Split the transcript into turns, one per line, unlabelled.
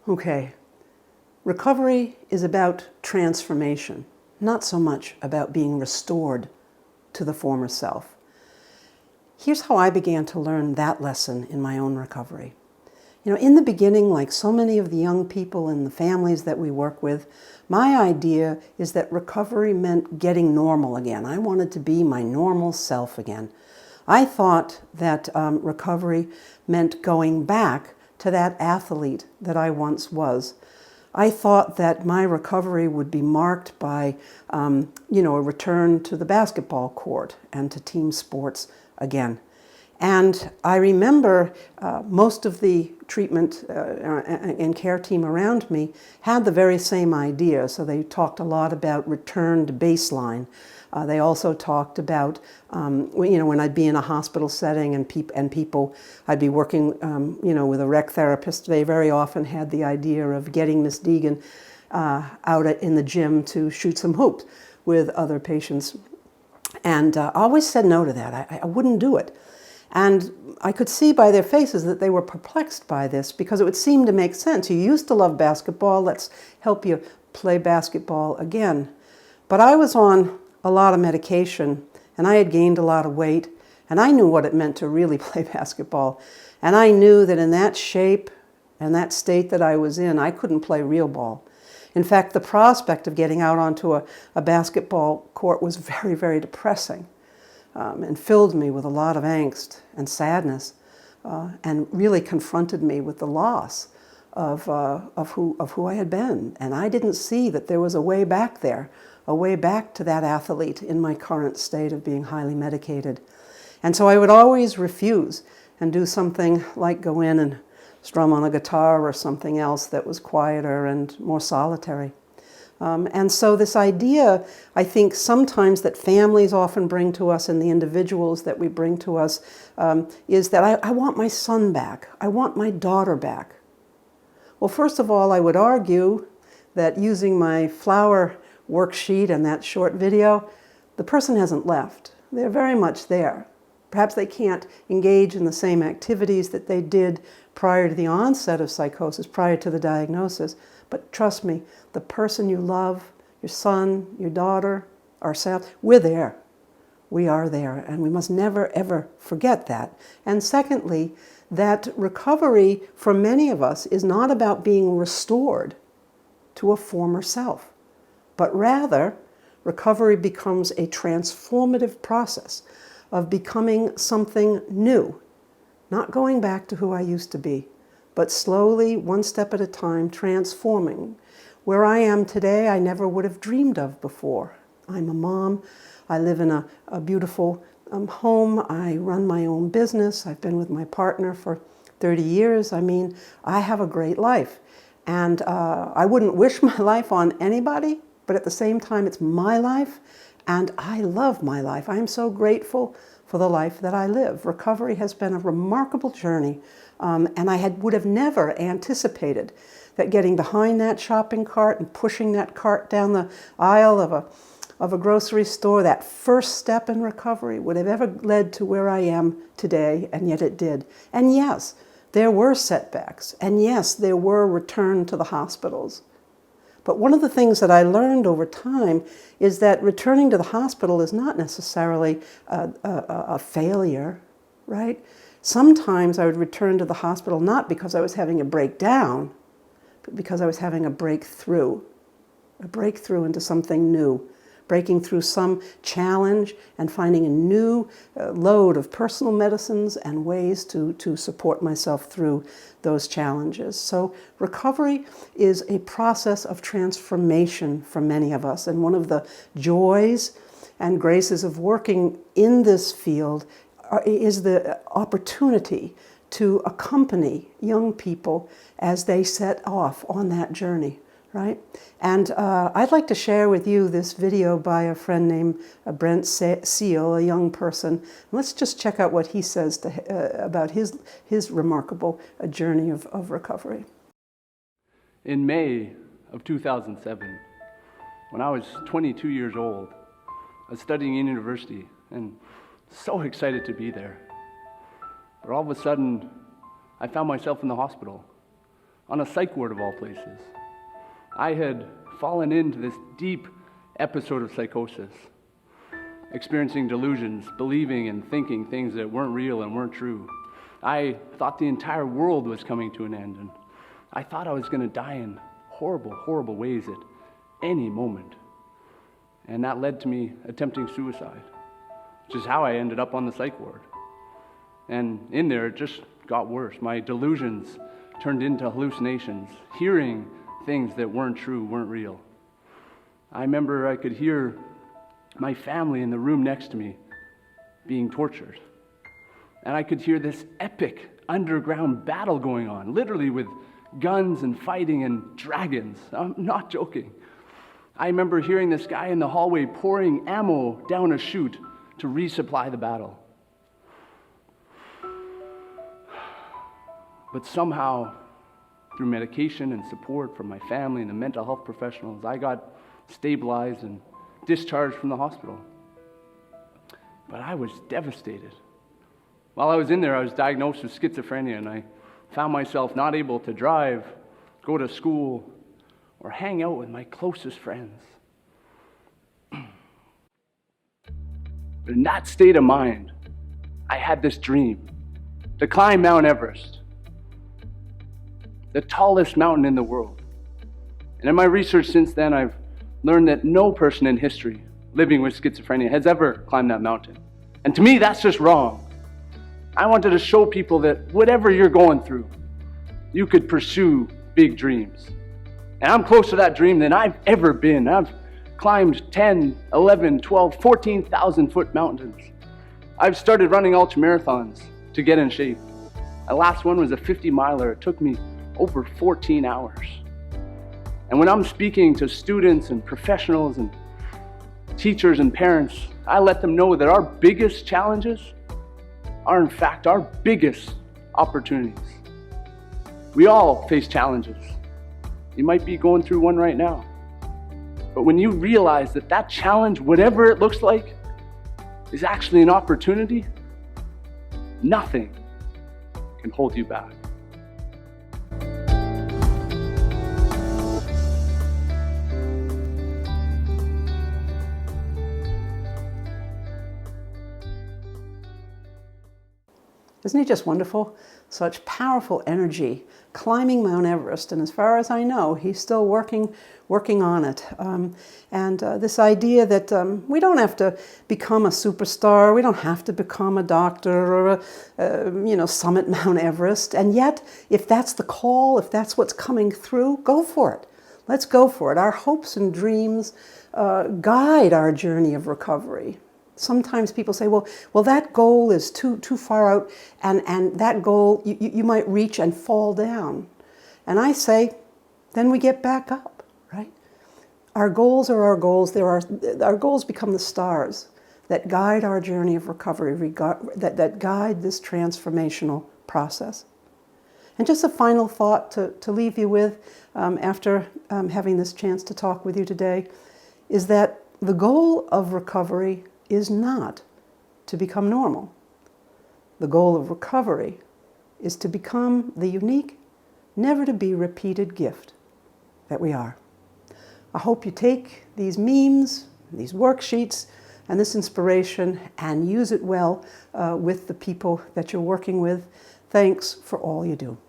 Okay, recovery is about transformation, not so much about being restored to the former self. Here's how I began to learn that lesson in my own recovery. You know, in the beginning, like so many of the young people in the families that we work with, my idea is that recovery meant getting normal again. I wanted to be my normal self again. I thought that recovery meant going back to that athlete that I once was. I thought that my recovery would be marked by, a return to the basketball court and to team sports again. And I remember most of the treatment and care team around me had the very same idea. So they talked a lot about return to baseline. They also talked about, when I'd be in a hospital setting and people, I'd be working, with a rec therapist. They very often had the idea of getting Miss Deegan out in the gym to shoot some hoops with other patients. And I always said no to that. I wouldn't do it. And I could see by their faces that they were perplexed by this because it would seem to make sense. You used to love basketball, let's help you play basketball again. But I was on a lot of medication and I had gained a lot of weight and I knew what it meant to really play basketball. And I knew that in that shape and that state that I was in, I couldn't play real ball. In fact, the prospect of getting out onto a basketball court was very, very depressing. And filled me with a lot of angst and sadness, and really confronted me with the loss of who I had been. And I didn't see that there was a way back there, a way back to that athlete in my current state of being highly medicated. And so I would always refuse and do something like go in and strum on a guitar or something else that was quieter and more solitary. And so this idea, I think sometimes that families often bring to us and the individuals that we bring to us is that I want my son back. I want my daughter back. Well, first of all, I would argue that using my flower worksheet and that short video, the person hasn't left. They're very much there. Perhaps they can't engage in the same activities that they did prior to the onset of psychosis, prior to the diagnosis. But trust me, the person you love, your son, your daughter, ourselves, we're there. We are there, and we must never, ever forget that. And secondly, that recovery for many of us is not about being restored to a former self, but rather recovery becomes a transformative process of becoming something new, not going back to who I used to be, but slowly, one step at a time, transforming. Where I am today, I never would have dreamed of before. I'm a mom. I live in a beautiful home. I run my own business. I've been with my partner for 30 years. I mean, I have a great life. And I wouldn't wish my life on anybody, but at the same time, it's my life, and I love my life. I am so grateful for the life that I live. Recovery has been a remarkable journey. And I would have never anticipated that getting behind that shopping cart and pushing that cart down the aisle of a grocery store, that first step in recovery, would have ever led to where I am today, and yet it did. And yes, there were setbacks, and yes, there were return to the hospitals. But one of the things that I learned over time is that returning to the hospital is not necessarily a failure, right? Sometimes I would return to the hospital not because I was having a breakdown, but because I was having a breakthrough into something new, breaking through some challenge and finding a new load of personal medicines and ways to support myself through those challenges. So recovery is a process of transformation for many of us. And one of the joys and graces of working in this field is the opportunity to accompany young people as they set off on that journey, right? And I'd like to share with you this video by a friend named Brent Seal, a young person. Let's just check out what he says about his remarkable journey of recovery.
In May of 2007, when I was 22 years old, I was studying in university and so excited to be there. But all of a sudden, I found myself in the hospital. on a psych ward of all places. I had fallen into this deep episode of psychosis, experiencing delusions, believing and thinking things that weren't real and weren't true. I thought the entire world was coming to an end, and I thought I was going to die in horrible, horrible ways at any moment. And that led to me attempting suicide, which is how I ended up on the psych ward. And in there, it just got worse. My delusions turned into hallucinations, hearing things that weren't true, weren't real. I remember I could hear my family in the room next to me being tortured. And I could hear this epic underground battle going on, literally with guns and fighting and dragons. I'm not joking. I remember hearing this guy in the hallway pouring ammo down a chute to resupply the battle. But somehow, through medication and support from my family and the mental health professionals, I got stabilized and discharged from the hospital. But I was devastated. While I was in there, I was diagnosed with schizophrenia, and I found myself not able to drive, go to school, or hang out with my closest friends. But in that state of mind, I had this dream to climb Mount Everest, the tallest mountain in the world. And in my research since then, I've learned that no person in history living with schizophrenia has ever climbed that mountain. And to me, that's just wrong. I wanted to show people that whatever you're going through, you could pursue big dreams. And I'm closer to that dream than I've ever been. I've climbed 10, 11, 12, 14,000 foot mountains. I've started running ultramarathons to get in shape. The last one was a 50 miler. It took me over 14 hours. And when I'm speaking to students and professionals and teachers and parents, I let them know that our biggest challenges are in fact our biggest opportunities. We all face challenges. You might be going through one right now. But when you realize that that challenge, whatever it looks like, is actually an opportunity, nothing can hold you back.
Isn't he just wonderful? Such powerful energy, climbing Mount Everest, and as far as I know, he's still working on it. This idea that we don't have to become a superstar, we don't have to become a doctor or summit Mount Everest, and yet, if that's the call, if that's what's coming through, go for it. Let's go for it. Our hopes and dreams guide our journey of recovery. Sometimes people say, well, that goal is too far out, and that goal you might reach and fall down. And I say, then we get back up, right? Our goals are our goals. Our goals become the stars that guide our journey of recovery, that guide this transformational process. And just a final thought to leave you with after having this chance to talk with you today is that the goal of recovery is not to become normal. The goal of recovery is to become the unique, never to be repeated gift that we are. I hope you take these memes, these worksheets, and this inspiration and use it well with the people that you're working with. Thanks for all you do.